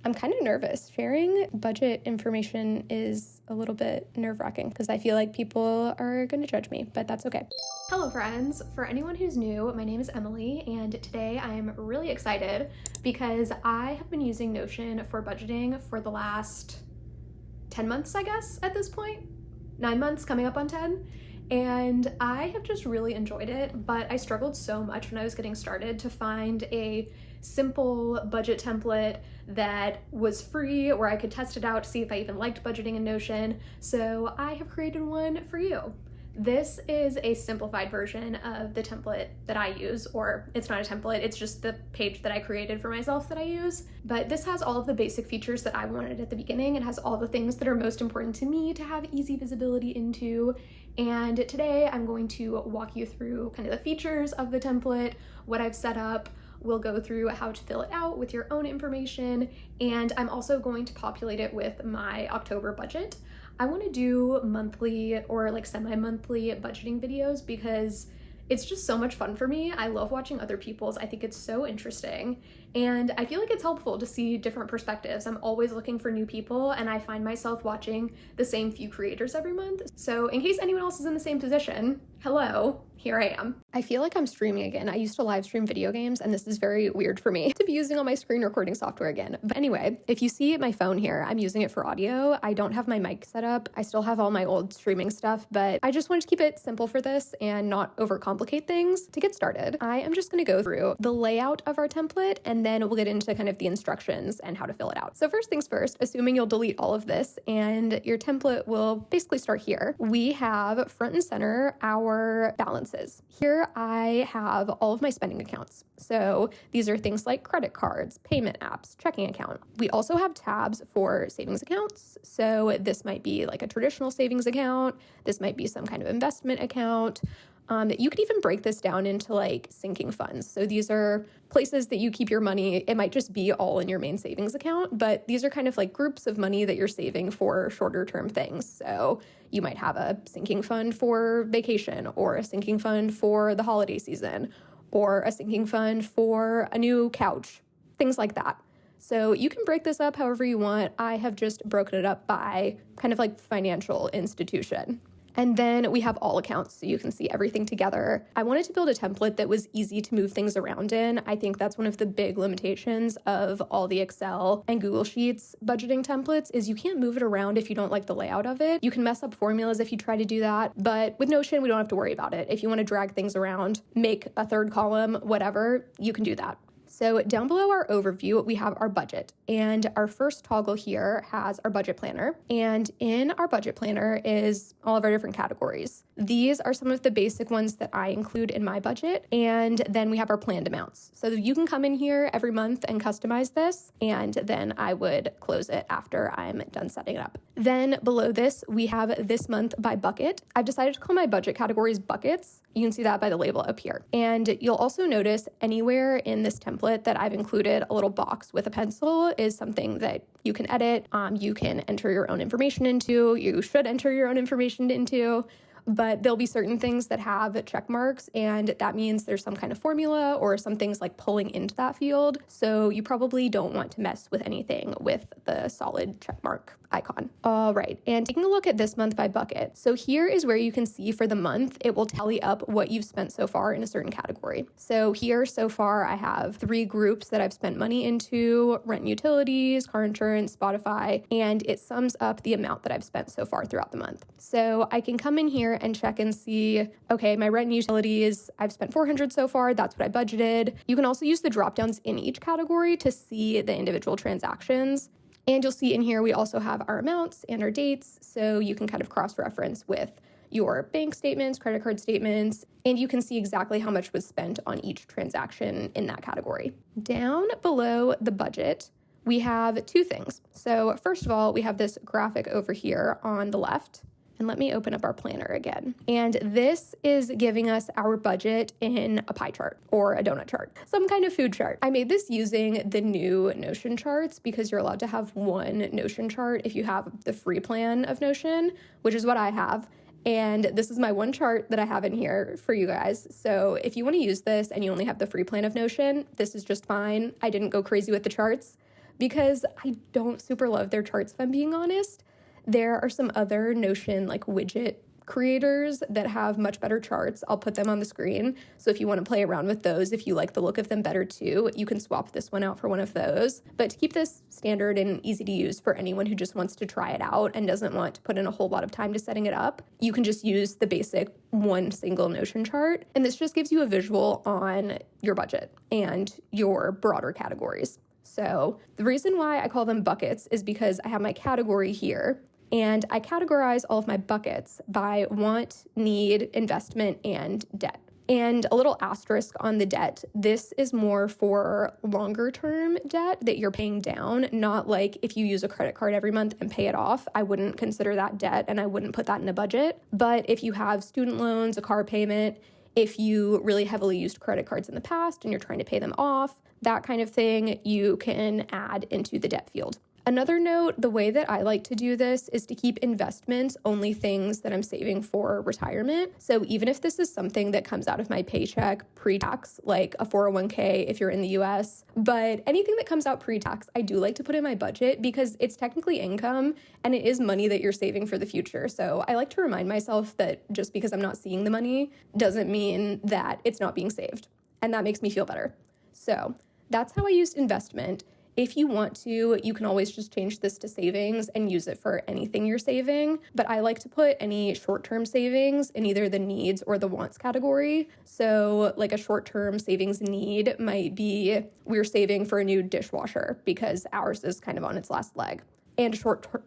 I'm kind of nervous. Sharing budget information is a little bit nerve-wracking because I feel like people are going to judge me, but that's okay. Hello friends. For anyone who's new, my name is Emily, and today I am really excited because I have been using Notion for budgeting for the last 10 months, I guess, at this point. 9 months, coming up on 10. And I have just really enjoyed it, but I struggled so much when I was getting started to find a simple budget template that was free where I could test it out to see if I even liked budgeting in Notion. So I have created one for you. This is a simplified version of the template that I use, or it's not a template, it's just the page that I created for myself that I use. But this has all of the basic features that I wanted at the beginning. It has all the things that are most important to me to have easy visibility into. And today I'm going to walk you through kind of the features of the template, what I've set up. We'll go through how to fill it out with your own information, and I'm also going to populate it with my October budget. I want to do monthly or like semi-monthly budgeting videos because it's just so much fun for me. I love watching other people's. I think it's so interesting. And I feel like it's helpful to see different perspectives. I'm always looking for new people, and I find myself watching the same few creators every month. So in case anyone else is in the same position, hello, here I am. I feel like I'm streaming again. I used to live stream video games, and this is very weird for me to be using all my screen recording software again. But anyway, if you see my phone here, I'm using it for audio. I don't have my mic set up. I still have all my old streaming stuff, but I just wanted to keep it simple for this and not overcomplicate things. To get started, I am just going to go through the layout of our template, and then we'll get into kind of the instructions and how to fill it out. So first things first, assuming you'll delete all of this and your template will basically start here. We have front and center our balances. Here I have all of my spending accounts. So these are things like credit cards, payment apps, checking account. We also have tabs for savings accounts. So this might be like a traditional savings account. This might be some kind of investment account. You could even break this down into like sinking funds. So these are places that you keep your money. It might just be all in your main savings account, but these are kind of like groups of money that you're saving for shorter term things. So you might have a sinking fund for vacation, or a sinking fund for the holiday season, or a sinking fund for a new couch, things like that. So you can break this up however you want. I have just broken it up by kind of like financial institution. And then we have all accounts, so you can see everything together. I wanted to build a template that was easy to move things around in. I think that's one of the big limitations of all the Excel and Google Sheets budgeting templates is you can't move it around if you don't like the layout of it. You can mess up formulas if you try to do that, but with Notion, we don't have to worry about it. If you want to drag things around, make a third column, whatever, you can do that. So down below our overview, we have our budget, and our first toggle here has our budget planner, and in our budget planner is all of our different categories. These are some of the basic ones that I include in my budget, and then we have our planned amounts. So you can come in here every month and customize this, and then I would close it after I'm done setting it up. Then below this, we have this month by bucket. I've decided to call my budget categories buckets. You can see that by the label up here. And you'll also notice anywhere in this template that I've included a little box with a pencil is something that you can edit. You can enter your own information into. You should enter your own information into. But there'll be certain things that have check marks, and that means there's some kind of formula or some things like pulling into that field. So you probably don't want to mess with anything with the solid check mark icon. All right, and taking a look at this month by bucket. So here is where you can see for the month, it will tally up what you've spent so far in a certain category. So here so far, I have 3 groups that I've spent money into: rent and utilities, car insurance, Spotify, and it sums up the amount that I've spent so far throughout the month. So I can come in here and check and see, okay, my rent and utilities, I've spent $400 so far. That's what I budgeted. You can also use the drop downs in each category to see the individual transactions. And you'll see in here, we also have our amounts and our dates. So you can kind of cross-reference with your bank statements, credit card statements, and you can see exactly how much was spent on each transaction in that category. Down below the budget, we have 2 things. So first of all, we have this graphic over here on the left. And let me open up our planner again. And this is giving us our budget in a pie chart or a donut chart, some kind of food chart. I made this using the new Notion charts because you're allowed to have one Notion chart if you have the free plan of Notion, which is what I have. And this is my one chart that I have in here for you guys. So if you want to use this and you only have the free plan of Notion, this is just fine. I didn't go crazy with the charts. because I don't super love their charts, if I'm being honest. There are some other Notion like widget creators that have much better charts. I'll put them on the screen. So if you want to play around with those, if you like the look of them better too, you can swap this one out for one of those. But to keep this standard and easy to use for anyone who just wants to try it out and doesn't want to put in a whole lot of time to setting it up, you can just use the basic one single Notion chart. And this just gives you a visual on your budget and your broader categories. So the reason why I call them buckets is because I have my category here, and I categorize all of my buckets by want, need, investment, and debt. And a little asterisk on the debt, this is more for longer term debt that you're paying down, not like if you use a credit card every month and pay it off. I wouldn't consider that debt and I wouldn't put that in a budget. But if you have student loans, a car payment, if you really heavily used credit cards in the past and you're trying to pay them off, that kind of thing, you can add into the debt field. Another note, the way that I like to do this is to keep investments only things that I'm saving for retirement. So even if this is something that comes out of my paycheck pre-tax, like a 401k if you're in the US, but anything that comes out pre-tax, I do like to put in my budget because it's technically income and it is money that you're saving for the future. So I like to remind myself that just because I'm not seeing the money doesn't mean that it's not being saved. And that makes me feel better. So that's how I used investment. If you want to, you can always just change this to savings and use it for anything you're saving. But I like to put any short-term savings in either the needs or the wants category. So like a short-term savings need might be we're saving for a new dishwasher because ours is kind of on its last leg. And a short-term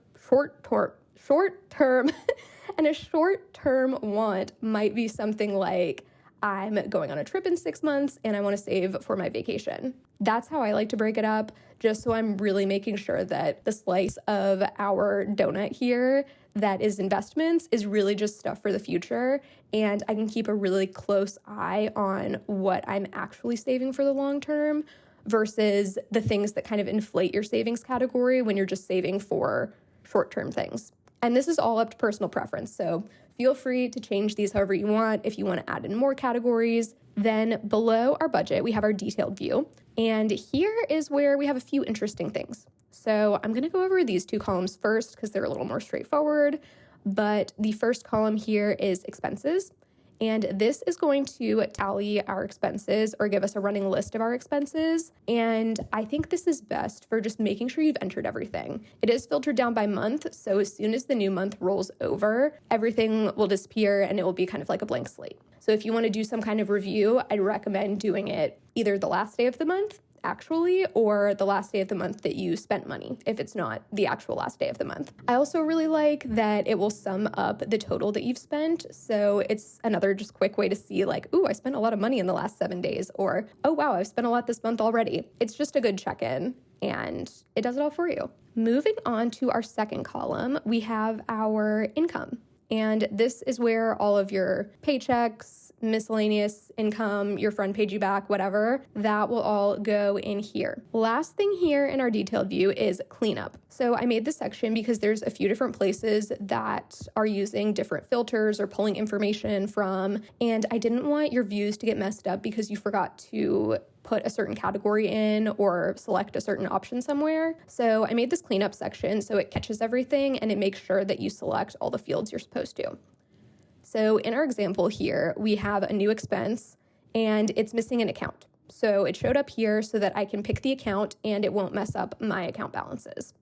and a short-term want might be something like I'm going on a trip in 6 months and I want to save for my vacation. That's how I like to break it up, just so I'm really making sure that the slice of our donut here that is investments is really just stuff for the future, and I can keep a really close eye on what I'm actually saving for the long term versus the things that kind of inflate your savings category when you're just saving for short-term things. And this is all up to personal preference, so feel free to change these however you want. If you want to add in more categories, then below our budget, we have our detailed view. And here is where we have a few interesting things. So I'm going to go over these two columns first because they're a little more straightforward. But the first column here is expenses. And this is going to tally our expenses or give us a running list of our expenses. And I think this is best for just making sure you've entered everything. It is filtered down by month. So as soon as the new month rolls over, everything will disappear and it will be kind of like a blank slate. So if you want to do some kind of review, I'd recommend doing it either the last day of the month actually, or the last day of the month that you spent money, if it's not the actual last day of the month. I also really like that it will sum up the total that you've spent. So it's another just quick way to see like, ooh, I spent a lot of money in the last 7 days, or, oh, wow, I've spent a lot this month already. It's just a good check-in and it does it all for you. Moving on to our second column, we have our income. And this is where all of your paychecks, miscellaneous income, your friend paid you back, whatever, that will all go in here. Last thing here in our detailed view is cleanup. So I made this section because there's a few different places that are using different filters or pulling information from, and I didn't want your views to get messed up because you forgot to put a certain category in or select a certain option somewhere. So I made this cleanup section so it catches everything and it makes sure that you select all the fields you're supposed to. So in our example here, we have a new expense and it's missing an account. So it showed up here so that I can pick the account and it won't mess up my account balances.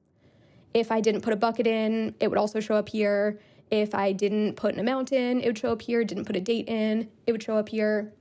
If I didn't put a bucket in, it would also show up here. If I didn't put an amount in, it would show up here. Didn't put a date in, it would show up here.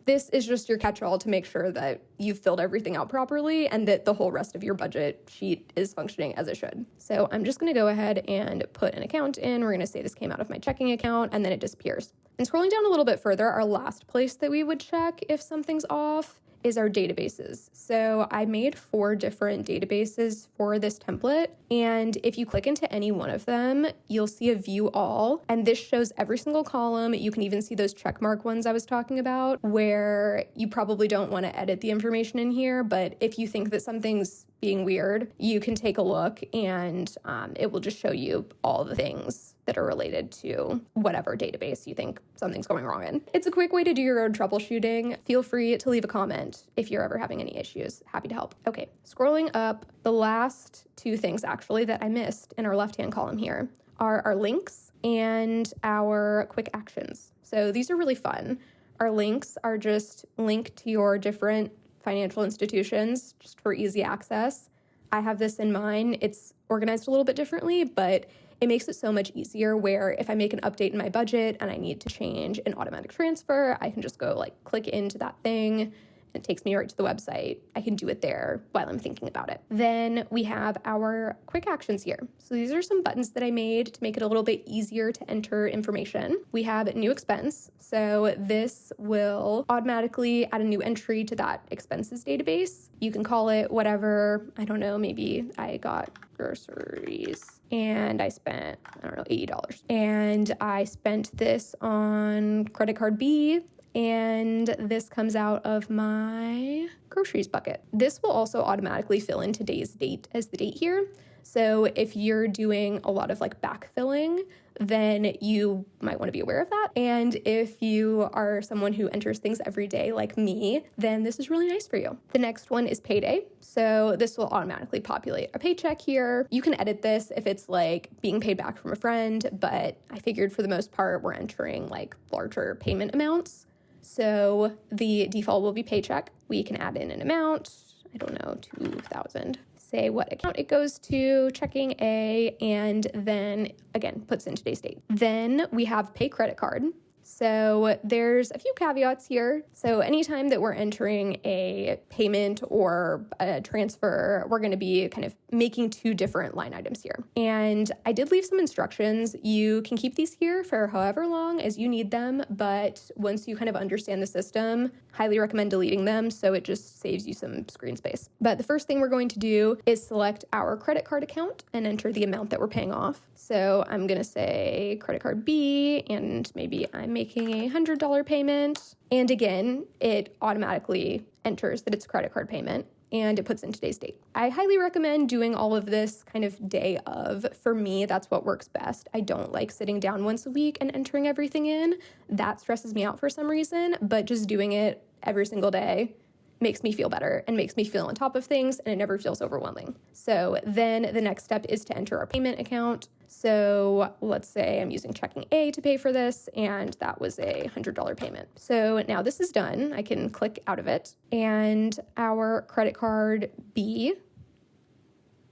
This is just your catch-all to make sure that you've filled everything out properly and that the whole rest of your budget sheet is functioning as it should. So I'm just going to go ahead and put an account in. We're going to say this came out of my checking account, and then it disappears. And scrolling down a little bit further, our last place that we would check if something's off is our databases. So I made 4 different databases for this template. And if you click into any one of them, you'll see a view all. And this shows every single column. You can even see those check mark ones I was talking about where you probably don't want to edit the information in here. But if you think that something's being weird, you can take a look and it will just show you all the things that are related to whatever database you think something's going wrong in. It's a quick way to do your own troubleshooting. Feel free to leave a comment if you're ever having any issues. Happy to help. Okay, scrolling up, the last two things actually that I missed in our left-hand column here are our links and our quick actions. So these are really fun. Our links are just linked to your different financial institutions just for easy access. I have this in mine. It's organized a little bit differently, but it makes it so much easier where if I make an update in my budget and I need to change an automatic transfer, I can just go like click into that thing. It takes me right to the website. I can do it there while I'm thinking about it. Then we have our quick actions here. So these are some buttons that I made to make it a little bit easier to enter information. We have new expense. So this will automatically add a new entry to that expenses database. You can call it whatever. I don't know, maybe I got groceries and I spent, $80. And I spent this on credit card B, and this comes out of my groceries bucket. This will also automatically fill in today's date as the date here. So if you're doing a lot of like backfilling, then you might want to be aware of that. And if you are someone who enters things every day like me, then this is really nice for you. The next one is payday. So this will automatically populate a paycheck here. You can edit this if it's like being paid back from a friend, but I figured for the most part, we're entering like larger payment amounts. So the default will be paycheck. We can add in an amount, I don't know, 2,000. Say what account it goes to, checking A, and then again, puts in today's date. Then we have pay credit card. So there's a few caveats here. So anytime that we're entering a payment or a transfer, we're going to be kind of making two different line items here. And I did leave some instructions. You can keep these here for however long as you need them, but once you kind of understand the system, highly recommend deleting them so it just saves you some screen space. But the first thing we're going to do is select our credit card account and enter the amount that we're paying off. So I'm going to say credit card B, and maybe I'm making a $100 payment. And again, it automatically enters that it's a credit card payment and it puts in today's date. I highly recommend doing all of this kind of day of. For me, that's what works best. I don't like sitting down once a week and entering everything in. That stresses me out for some reason, but just doing it every single day makes me feel better and makes me feel on top of things, and it never feels overwhelming. So then the next step is to enter our payment account. So let's say I'm using checking A to pay for this, and that was a $100 payment. So now this is done. I can click out of it, and our credit card B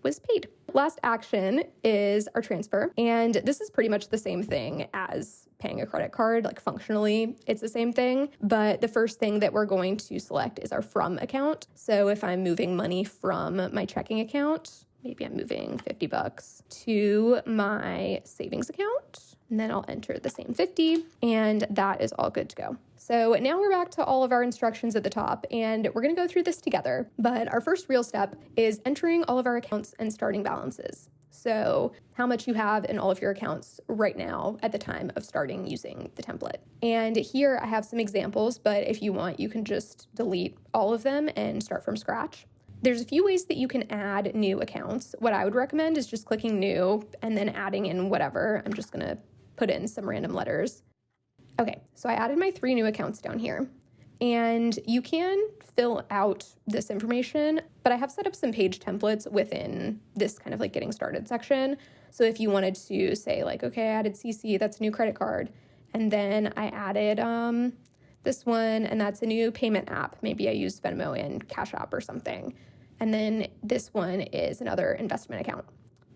was paid. Last action is our transfer, and this is pretty much the same thing as paying a credit card. Like functionally, it's the same thing, but the first thing that we're going to select is our from account. So if I'm moving money from my checking account, maybe I'm moving $50 to my savings account, and then I'll enter the same 50, and that is all good to go. So now we're back to all of our instructions at the top, and we're going to go through this together. But our first real step is entering all of our accounts and starting balances. So how much you have in all of your accounts right now at the time of starting using the template. And here I have some examples, but if you want, you can just delete all of them and start from scratch. There's a few ways that you can add new accounts. What I would recommend is just clicking new and then adding in whatever. I'm just going to put in some random letters. Okay, so I added my 3 new accounts down here, and you can fill out this information, but I have set up some page templates within this kind of like getting started section. So if you wanted to say like, okay, I added CC, that's a new credit card, and then I added this one, and that's a new payment app. Maybe I use Venmo and Cash App or something. And then this one is another investment account.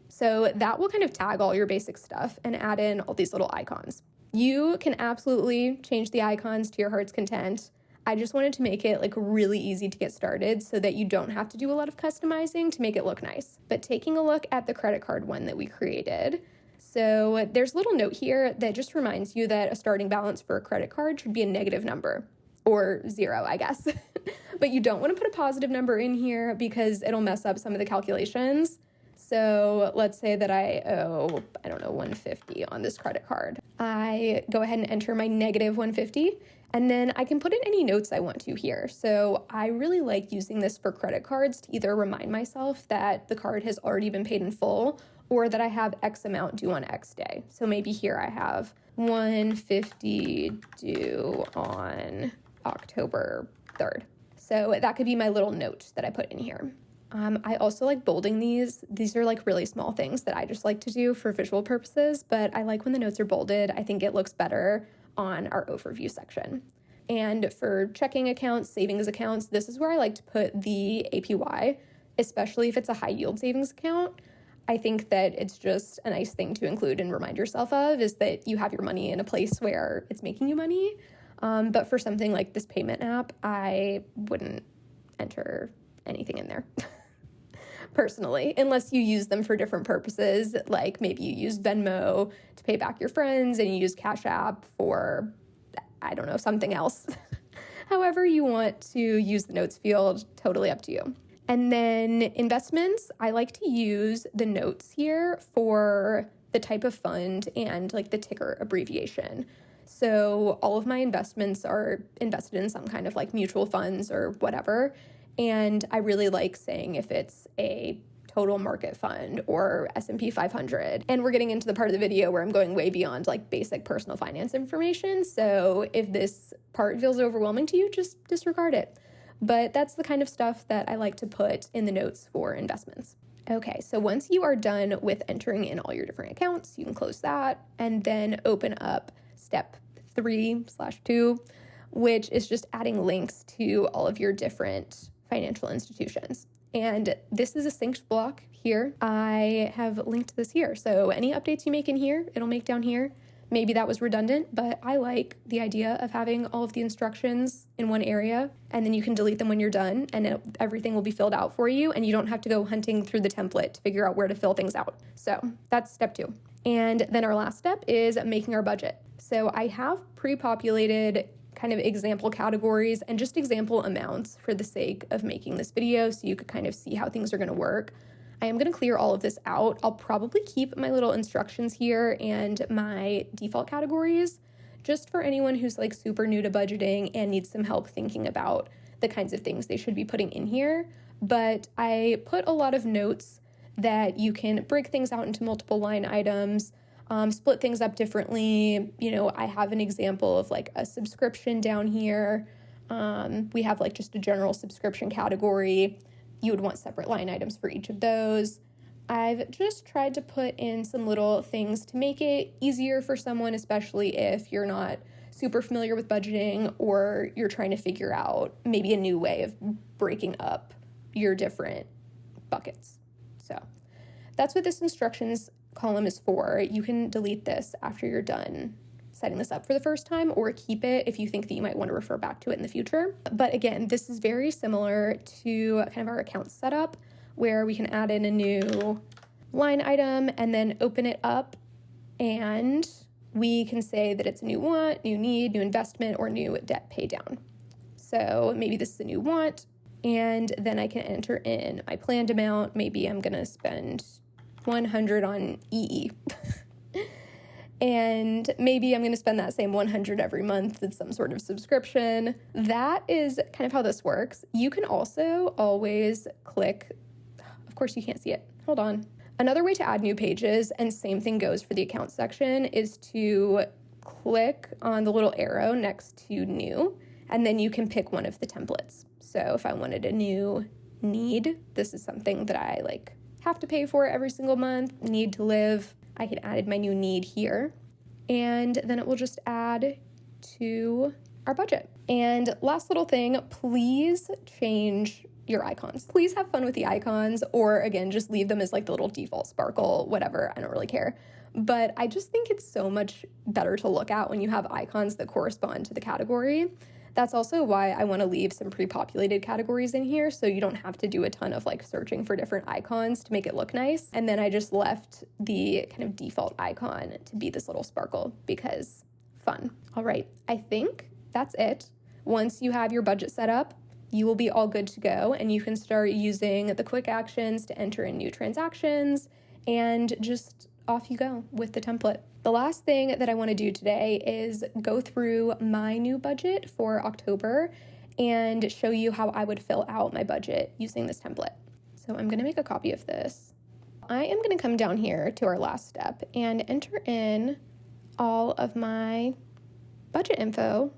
So that will kind of tag all your basic stuff and add in all these little icons. You can absolutely change the icons to your heart's content. I just wanted to make it like really easy to get started so that you don't have to do a lot of customizing to make it look nice. But taking a look at the credit card one that we created, so there's a little note here that just reminds you that a starting balance for a credit card should be a negative number, or 0, I guess. But you don't want to put a positive number in here because it'll mess up some of the calculations. So let's say that I owe, I don't know, $150 on this credit card. I go ahead and enter my negative $150, and then I can put in any notes I want to here. So I really like using this for credit cards to either remind myself that the card has already been paid in full or that I have X amount due on X day. So maybe here I have $150 due on October 3rd. So that could be my little note that I put in here. I also like bolding these. These are like really small things that I just like to do for visual purposes, but I like when the notes are bolded. I think it looks better on our overview section. And for checking accounts, savings accounts, this is where I like to put the APY, especially if it's a high yield savings account. I think that it's just a nice thing to include and remind yourself of is that you have your money in a place where it's making you money. But for something like this payment app, I wouldn't enter anything in there. Personally, unless you use them for different purposes, like maybe you use Venmo to pay back your friends and you use Cash App for, I don't know, something else. However you want to use the notes field, totally up to you. And then investments, I like to use the notes here for the type of fund and like the ticker abbreviation. So all of my investments are invested in some kind of like mutual funds or whatever. And I really like saying if it's a total market fund or S&P 500. And we're getting into the part of the video where I'm going way beyond like basic personal finance information. So if this part feels overwhelming to you, just disregard it. But that's the kind of stuff that I like to put in the notes for investments. Okay, so once you are done with entering in all your different accounts, you can close that and then open up step 3/2, which is just adding links to all of your different financial institutions. And this is a synced block here. I have linked this here. So any updates you make in here, it'll make down here. Maybe that was redundant, but I like the idea of having all of the instructions in one area, and then you can delete them when you're done, and everything will be filled out for you, and you don't have to go hunting through the template to figure out where to fill things out. So that's step 2. And then our last step is making our budget. So I have pre-populated kind of example categories and just example amounts for the sake of making this video so you could kind of see how things are going to work. I am going to clear all of this out. I'll probably keep my little instructions here and my default categories just for anyone who's like super new to budgeting and needs some help thinking about the kinds of things they should be putting in here. But I put a lot of notes that you can break things out into multiple line items, split things up differently. You know, I have an example of like a subscription down here. We have like just a general subscription category. You would want separate line items for each of those. I've just tried to put in some little things to make it easier for someone, especially if you're not super familiar with budgeting or you're trying to figure out maybe a new way of breaking up your different buckets. So that's what this instructions column is for. You can delete this after you're done setting this up for the first time, or keep it if you think that you might want to refer back to it in the future. But again, this is very similar to kind of our account setup where we can add in a new line item and then open it up, and we can say that it's a new want, new need, new investment, or new debt pay down. So maybe this is a new want, and then I can enter in my planned amount. Maybe I'm going to spend $100 on EE. And maybe I'm going to spend that same $100 every month with some sort of subscription. That is kind of how this works. You can also always click, of course you can't see it, hold on. Another way to add new pages, and same thing goes for the account section, is to click on the little arrow next to new, and then you can pick one of the templates. So if I wanted a new need, this is something that I like have to pay for every single month, need to live, I can add my new need here, and then it will just add to our budget. And last little thing, please change your icons. Please have fun with the icons, or again, just leave them as like the little default sparkle, whatever, I don't really care. But I just think it's so much better to look at when you have icons that correspond to the category. That's also why I want to leave some pre-populated categories in here so you don't have to do a ton of like searching for different icons to make it look nice. And then I just left the kind of default icon to be this little sparkle because fun. All right, I think that's it. Once you have your budget set up, you will be all good to go, and you can start using the quick actions to enter in new transactions, and just off you go with the template. The last thing that I want to do today is go through my new budget for October and show you how I would fill out my budget using this template. So I'm going to make a copy of this. I am going to come down here to our last step and enter in all of my budget info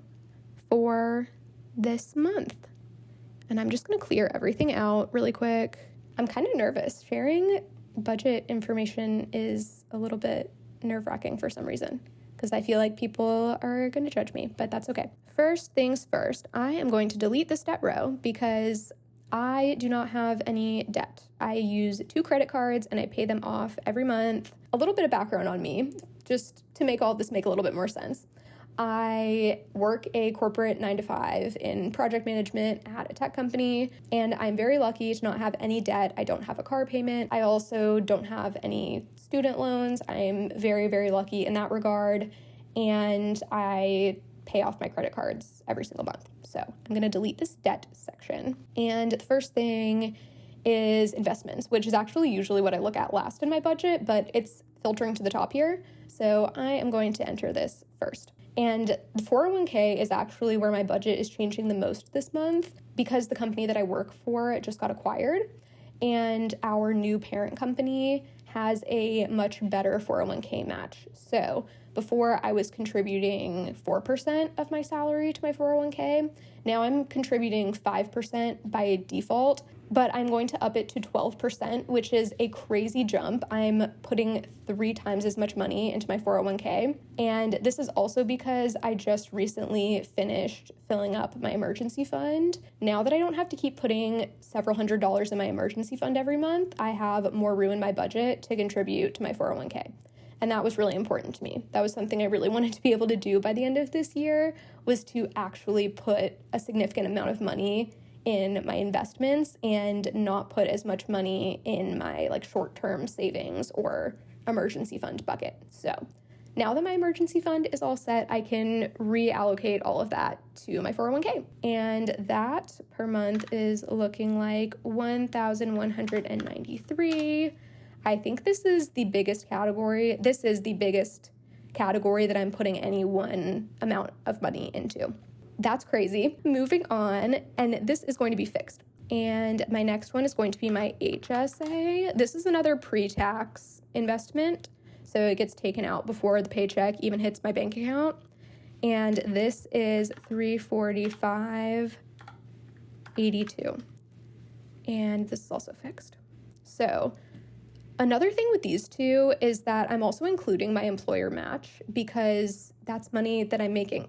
for this month. And I'm just going to clear everything out really quick. I'm kind of nervous. Sharing budget information is a little bit nerve-wracking for some reason because I feel like people are going to judge me, but that's okay. First things first, I am going to delete this debt row because I do not have any debt. I use 2 credit cards and I pay them off every month. A little bit of background on me, just to make all of this make a little bit more sense. I work a corporate 9-to-5 in project management at a tech company, and I'm very lucky to not have any debt. I don't have a car payment. I also don't have any student loans. I'm very, very lucky in that regard, and I pay off my credit cards every single month. So I'm going to delete this debt section. And the first thing is investments, which is actually usually what I look at last in my budget, but it's filtering to the top here. So I am going to enter this first. And the 401k is actually where my budget is changing the most this month because the company that I work for just got acquired, and our new parent company has a much better 401k match. So before I was contributing 4% of my salary to my 401k. Now I'm contributing 5% by default, but I'm going to up it to 12%, which is a crazy jump. I'm putting 3 times as much money into my 401k. And this is also because I just recently finished filling up my emergency fund. Now that I don't have to keep putting several $100s in my emergency fund every month, I have more room in my budget to contribute to my 401k. And that was really important to me. That was something I really wanted to be able to do by the end of this year, was to actually put a significant amount of money in my investments and not put as much money in my short-term savings or emergency fund bucket. So now that my emergency fund is all set, I can reallocate all of that to my 401k. And that per month is looking like $1,193. I think this is the biggest category. This is the biggest category that I'm putting any one amount of money into. That's crazy. Moving on, and this is going to be fixed. And my next one is going to be my HSA. This is another pre-tax investment, so it gets taken out before the paycheck even hits my bank account. And this is $345.82. And this is also fixed. So another thing with these two is that I'm also including my employer match because that's money that I'm making.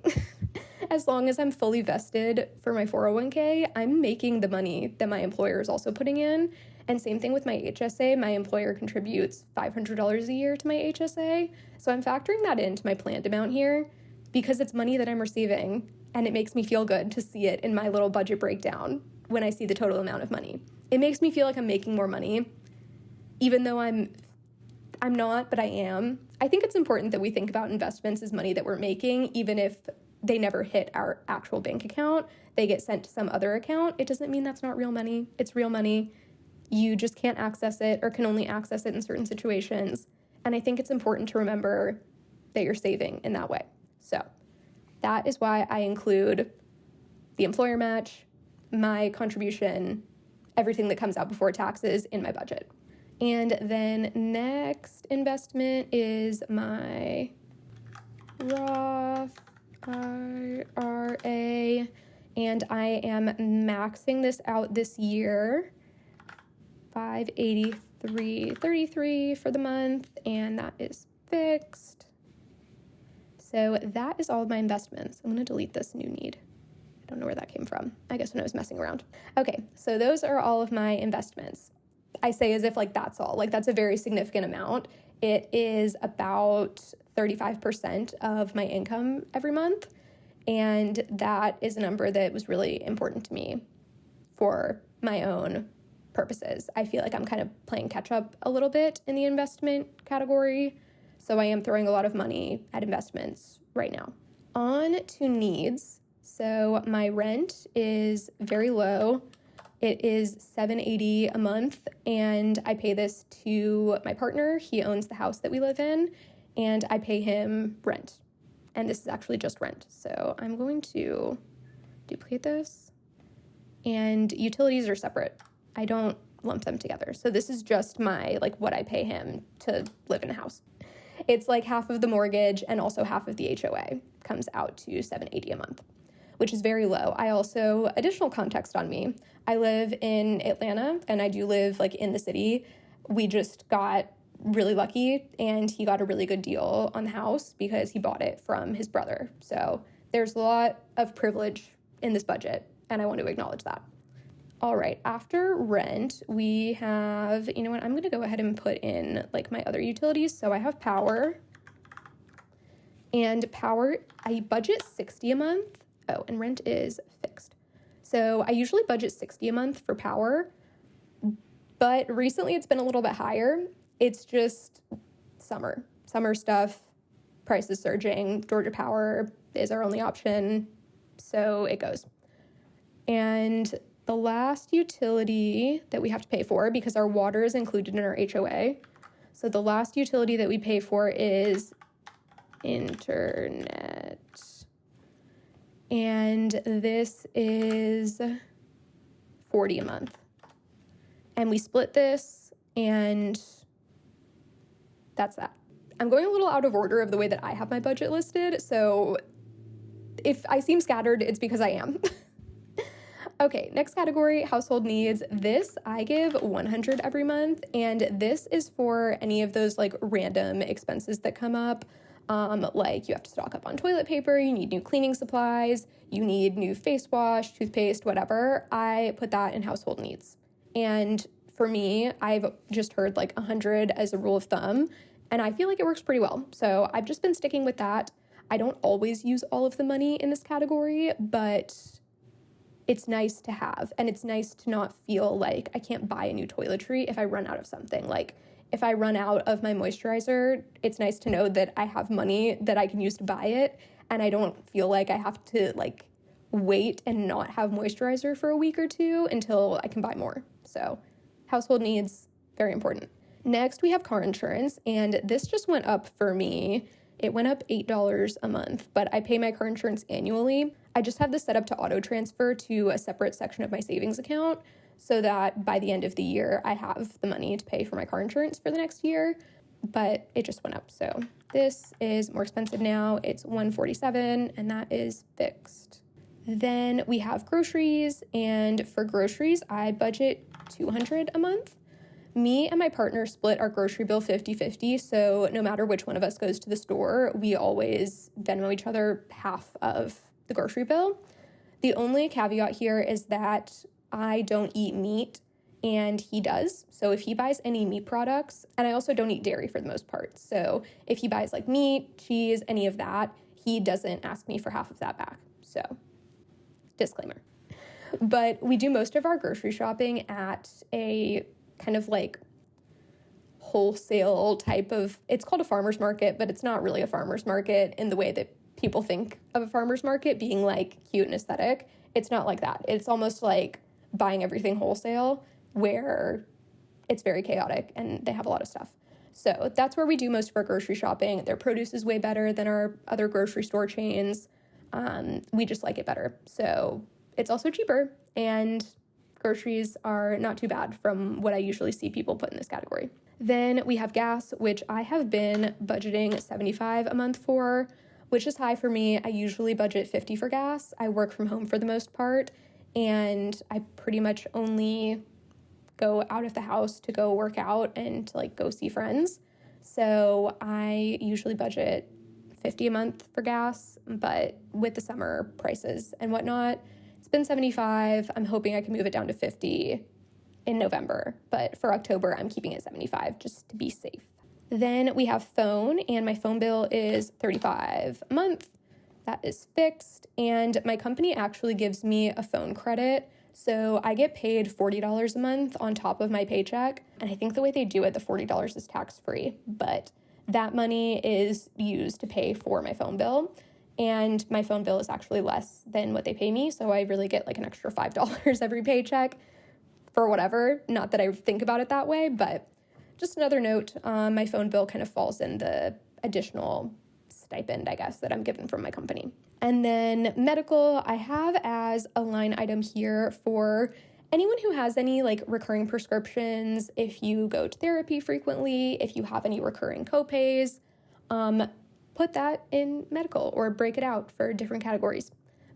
As long as I'm fully vested for my 401k, I'm making the money that my employer is also putting in. And same thing with my HSA. My employer contributes $500 a year to my HSA. So I'm factoring that into my planned amount here because it's money that I'm receiving, and it makes me feel good to see it in my little budget breakdown when I see the total amount of money. It makes me feel like I'm making more money, even though I'm not, but I am. I think it's important that we think about investments as money that we're making, even if they never hit our actual bank account. They get sent to some other account. It doesn't mean that's not real money. It's real money. You just can't access it or can only access it in certain situations. And I think it's important to remember that you're saving in that way. So that is why I include the employer match, my contribution, everything that comes out before taxes in my budget. And then next investment is my Roth IRA, and I am maxing this out this year, $583.33 for the month, and that is fixed. So that is all of my investments. I'm going to delete this new need. I don't know where that came from. I guess when I was messing around. Okay, so those are all of my investments. I say as if that's all. That's a very significant amount. It is about 35% of my income every month. And that is a number that was really important to me for my own purposes. I feel like I'm kind of playing catch up a little bit in the investment category. So I am throwing a lot of money at investments right now. On to needs. So my rent is very low. It is $780 a month, and I pay this to my partner. He owns the house that we live in, and I pay him rent. And this is actually just rent. So I'm going to duplicate this. And utilities are separate. I don't lump them together. So this is just my, like, what I pay him to live in a house. It's like half of the mortgage and also half of the HOA comes out to $780 a month, which is very low. I also, additional context on me, I live in Atlanta and I do live like in the city. We just got really lucky and he got a really good deal on the house because he bought it from his brother. So there's a lot of privilege in this budget and I want to acknowledge that. All right, after rent, we have, you know what, I'm going to go ahead and put in like my other utilities. So I have power, and power, I budget $60 a month. Oh, and rent is fixed. So I usually budget $60 a month for power, but recently it's been a little bit higher. It's just summer stuff, prices surging. Georgia Power is our only option, so it goes. And the last utility that we have to pay for, because our water is included in our HOA, so the last utility that we pay for is internet. And this is $40 a month. And we split this, and that's that. I'm going a little out of order of the way that I have my budget listed, so if I seem scattered, it's because I am. Okay, next category, household needs. This I give $100 every month, and this is for any of those like random expenses that come up. Like you have to stock up on toilet paper, you need new cleaning supplies, you need new face wash, toothpaste, whatever. I put that in household needs. And for me, I've just heard like 100 as a rule of thumb, and I feel like it works pretty well. So I've just been sticking with that. I don't always use all of the money in this category, but it's nice to have, and it's nice to not feel like I can't buy a new toiletry if I run out of something. Like if I run out of my moisturizer, it's nice to know that I have money that I can use to buy it, and I don't feel like I have to like wait and not have moisturizer for a week or two until I can buy more. So household needs, very important. Next, we have car insurance, and this just went up for me. It went up $8 a month, but I pay my car insurance annually. I just have this set up to auto transfer to a separate section of my savings account so that by the end of the year, I have the money to pay for my car insurance for the next year, but it just went up. So this is more expensive now. It's $147, and that is fixed. Then we have groceries, and for groceries, I budget $200 a month. Me and my partner split our grocery bill 50-50, so no matter which one of us goes to the store, we always Venmo each other half of the grocery bill. The only caveat here is that I don't eat meat and he does. So if he buys any meat products, and I also don't eat dairy for the most part. So if he buys like meat, cheese, any of that, he doesn't ask me for half of that back. So disclaimer. But we do most of our grocery shopping at a kind of like wholesale type of, it's called a farmer's market, but it's not really a farmer's market in the way that people think of a farmer's market being like cute and aesthetic. It's not like that. It's almost like buying everything wholesale where it's very chaotic and they have a lot of stuff. So that's where we do most of our grocery shopping. Their produce is way better than our other grocery store chains. We just like it better. So it's also cheaper, and groceries are not too bad from what I usually see people put in this category. Then we have gas, which I have been budgeting $75 a month for, which is high for me. I usually budget $50 for gas. I work from home for the most part, and I pretty much only go out of the house to go work out and to like go see friends. So I usually budget $50 a month for gas, but with the summer prices and whatnot, it's been $75. I'm hoping I can move it down to $50 in November, but for October, I'm keeping it $75 just to be safe. Then we have phone, and my phone bill is $35 a month. That is fixed, and my company actually gives me a phone credit, so I get paid $40 a month on top of my paycheck, and I think the way they do it, the $40 is tax-free, but that money is used to pay for my phone bill, And my phone bill is actually less than what they pay me. So I really get like an extra $5 every paycheck for whatever. Not that I think about it that way, but just another note, my phone bill kind of falls in the additional stipend, I guess, that I'm given from my company. And then medical, I have as a line item here for anyone who has any like recurring prescriptions, if you go to therapy frequently, if you have any recurring copays, put that in medical or break it out for different categories.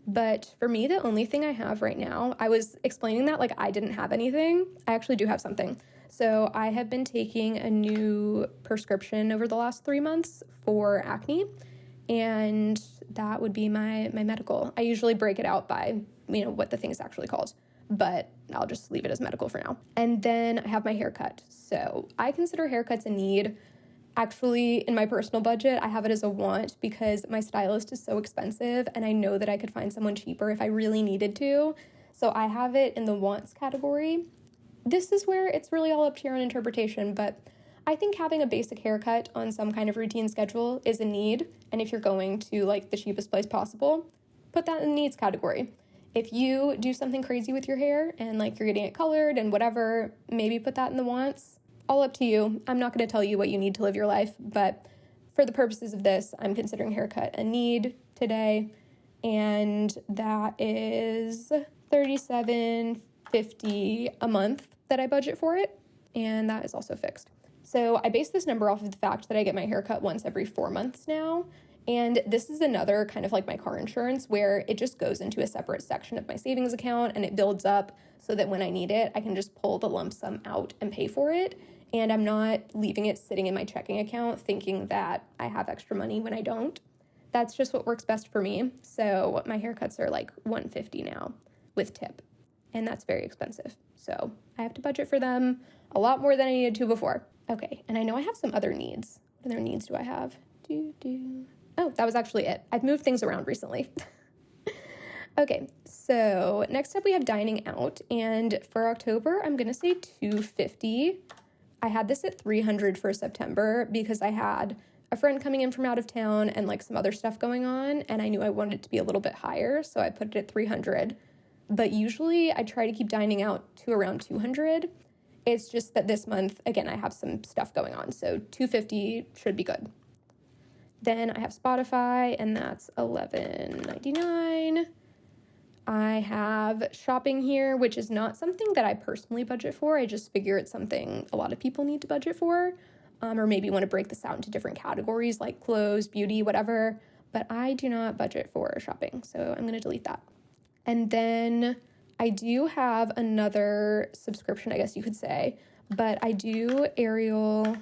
But for me, the only thing I have right now, I was explaining that like I didn't have anything. I actually do have something. So I have been taking a new prescription over the last 3 months for acne, and that would be my medical. I usually break it out by, what the thing is actually called, but I'll just leave it as medical for now. And then I have my haircut. So I consider haircuts a need. Actually, in my personal budget, I have it as a want because my stylist is so expensive and I know that I could find someone cheaper if I really needed to. So I have it in the wants category. This is where it's really all up to your own interpretation, but I think having a basic haircut on some kind of routine schedule is a need. And if you're going to like the cheapest place possible, put that in the needs category. If you do something crazy with your hair and like you're getting it colored and whatever, maybe put that in the wants. All up to you. I'm not going to tell you what you need to live your life, but for the purposes of this, I'm considering haircut a need today, and that is $37.50 a month that I budget for it, and that is also fixed. So I base this number off of the fact that I get my haircut once every 4 months now, and this is another kind of like my car insurance where it just goes into a separate section of my savings account and it builds up so that when I need it, I can just pull the lump sum out and pay for it. And I'm not leaving it sitting in my checking account thinking that I have extra money when I don't. That's just what works best for me. So my haircuts are like $150 now with tip, and that's very expensive. So I have to budget for them a lot more than I needed to before. Okay, and I know I have some other needs. What other needs do I have? Oh, that was actually it. I've moved things around recently. Okay, so next up we have dining out, and for October, I'm gonna say $250. I had this at $300 for September because I had a friend coming in from out of town and like some other stuff going on, and I knew I wanted it to be a little bit higher, so I put it at $300. But usually I try to keep dining out to around $200. It's just that this month, again, I have some stuff going on, so $250 should be good. Then I have Spotify, and that's $11.99. I have shopping here, which is not something that I personally budget for. I just figure it's something a lot of people need to budget for, or maybe want to break this out into different categories like clothes, beauty, whatever. But I do not budget for shopping, so I'm going to delete that. And then I do have another subscription, I guess you could say, but I do Aerial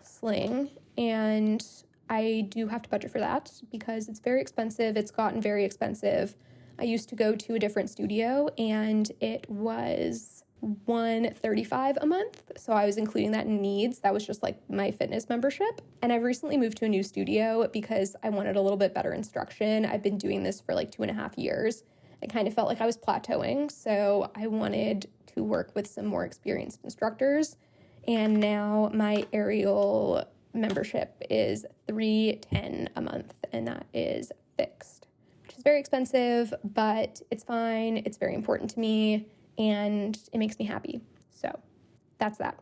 Sling, and I do have to budget for that because it's very expensive. It's gotten very expensive. I used to go to a different studio and it was $135 a month. So I was including that in needs. That was just like my fitness membership. And I've recently moved to a new studio because I wanted a little bit better instruction. I've been doing this for like 2.5 years. I kind of felt like I was plateauing. So I wanted to work with some more experienced instructors. And now my Aerial membership is $310 a month, and that is fixed. Which is very expensive, but it's fine. It's very important to me, and it makes me happy. So that's that.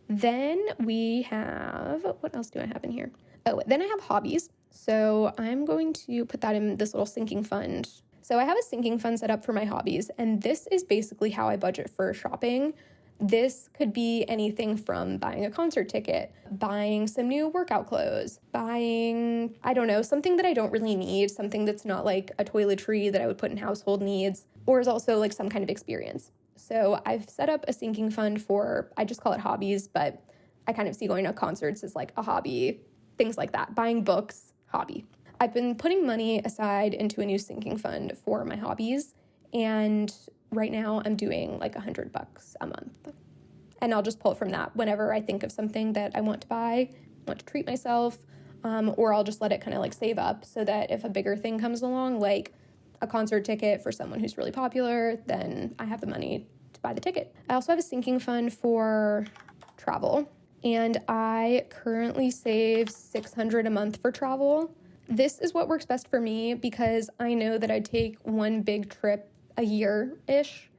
Then we have, what else do I have in here? Oh, then I have hobbies. So I'm going to put that in this little sinking fund. So I have a sinking fund set up for my hobbies, and this is basically how I budget for shopping. This could be anything from buying a concert ticket, buying some new workout clothes, buying, I don't know, something that I don't really need, something that's not like a toiletry that I would put in household needs, or is also like some kind of experience. So I've set up a sinking fund for, I just call it hobbies, but I kind of see going to concerts as like a hobby, things like that. Buying books, hobby. I've been putting money aside into a new sinking fund for my hobbies, and right now I'm doing like $100 a month. And I'll just pull it from that whenever I think of something that I want to buy, want to treat myself, or I'll just let it kind of like save up so that if a bigger thing comes along, like a concert ticket for someone who's really popular, then I have the money to buy the ticket. I also have a sinking fund for travel, and I currently save $600 a month for travel. This is what works best for me because I know that I take one big trip a year-ish,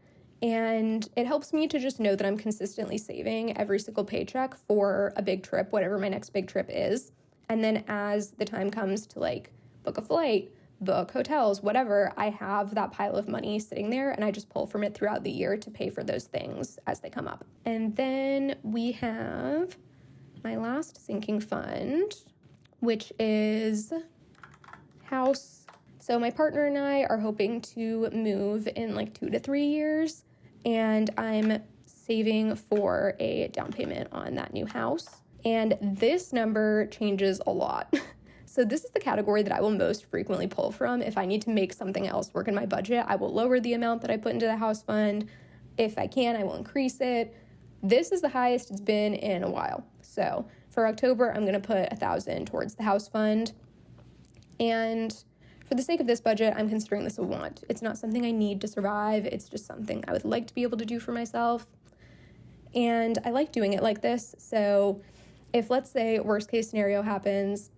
and it helps me to just know that I'm consistently saving every single paycheck for a big trip, whatever my next big trip is. And then as the time comes to like book a flight, book hotels, whatever, I have that pile of money sitting there and I just pull from it throughout the year to pay for those things as they come up. And then we have my last sinking fund, which is house. So my partner and I are hoping to move in like 2 to 3 years, and I'm saving for a down payment on that new house. And this number changes a lot. So this is the category that I will most frequently pull from. If I need to make something else work in my budget, I will lower the amount that I put into the house fund. If I can, I will increase it. This is the highest it's been in a while. So for October, I'm going to put $1,000 towards the house fund. And for the sake of this budget, I'm considering this a want. It's not something I need to survive. It's just something I would like to be able to do for myself. And I like doing it like this. So if, let's say, worst case scenario happens,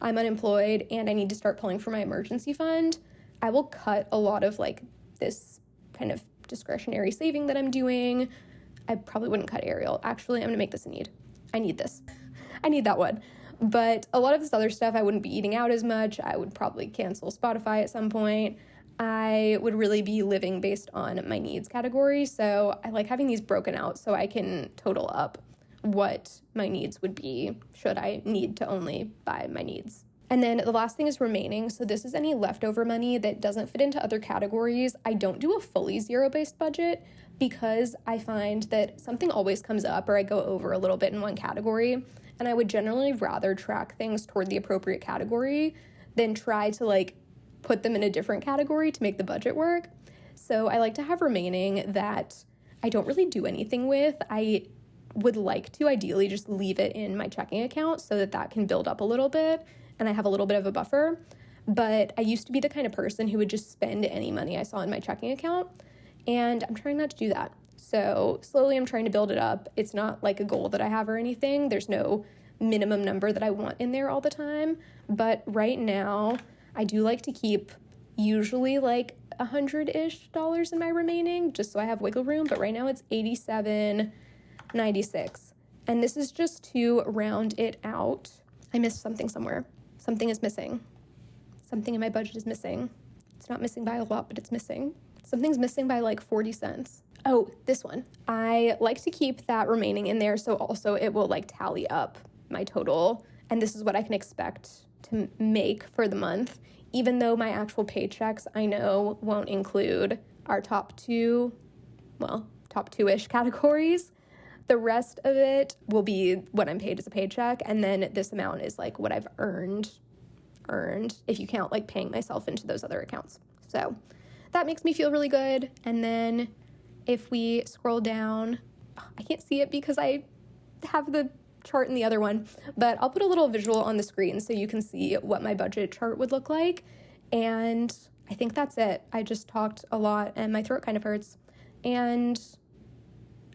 I'm unemployed and I need to start pulling for my emergency fund, I will cut a lot of like this kind of discretionary saving that I'm doing. I probably wouldn't cut Ariel. Actually, I'm going to make this a need. I need this. I need that one. But a lot of this other stuff, I wouldn't be eating out as much. I would probably cancel Spotify at some point. I would really be living based on my needs category. So I like having these broken out so I can total up what my needs would be should I need to only buy my needs. And then the last thing is remaining. So this is any leftover money that doesn't fit into other categories. I don't do a fully zero-based budget because I find that something always comes up or I go over a little bit in one category. And I would generally rather track things toward the appropriate category than try to like put them in a different category to make the budget work. So I like to have remaining that I don't really do anything with. I would like to ideally just leave it in my checking account so that that can build up a little bit and I have a little bit of a buffer. But I used to be the kind of person who would just spend any money I saw in my checking account, and I'm trying not to do that. So slowly I'm trying to build it up. It's not like a goal that I have or anything. There's no minimum number that I want in there all the time. But right now, I do like to keep usually like $100-ish in my remaining, just so I have wiggle room. But right now it's $87.96. And this is just to round it out. I missed something somewhere. Something is missing. Something in my budget is missing. It's not missing by a lot, but it's missing. Something's missing by like 40 cents. Oh, this one. I like to keep that remaining in there so also it will like tally up my total. And this is what I can expect to make for the month, even though my actual paychecks I know won't include our top two-ish categories. The rest of it will be what I'm paid as a paycheck. And then this amount is like what I've earned if you count like paying myself into those other accounts. So that makes me feel really good. And then if we scroll down, I can't see it because I have the chart in the other one, but I'll put a little visual on the screen so you can see what my budget chart would look like. And I think that's it. I just talked a lot and my throat kind of hurts. And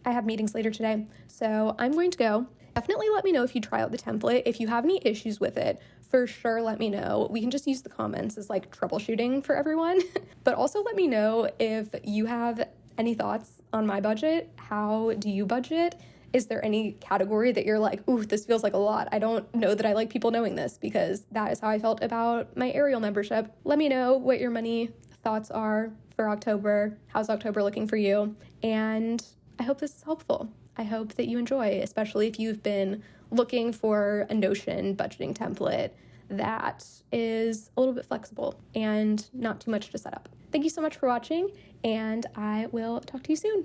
I have meetings later today, so I'm going to go. Definitely let me know if you try out the template. If you have any issues with it, for sure let me know. We can just use the comments as like troubleshooting for everyone. But also let me know if you have any thoughts on my budget. How do you budget? Is there any category that you're like, ooh, this feels like a lot? I don't know that I like people knowing this, because that is how I felt about my Ariel membership. Let me know what your money thoughts are for October. How's October looking for you? And I hope this is helpful. I hope that you enjoy, especially if you've been looking for a Notion budgeting template that is a little bit flexible and not too much to set up. Thank you so much for watching, and I will talk to you soon.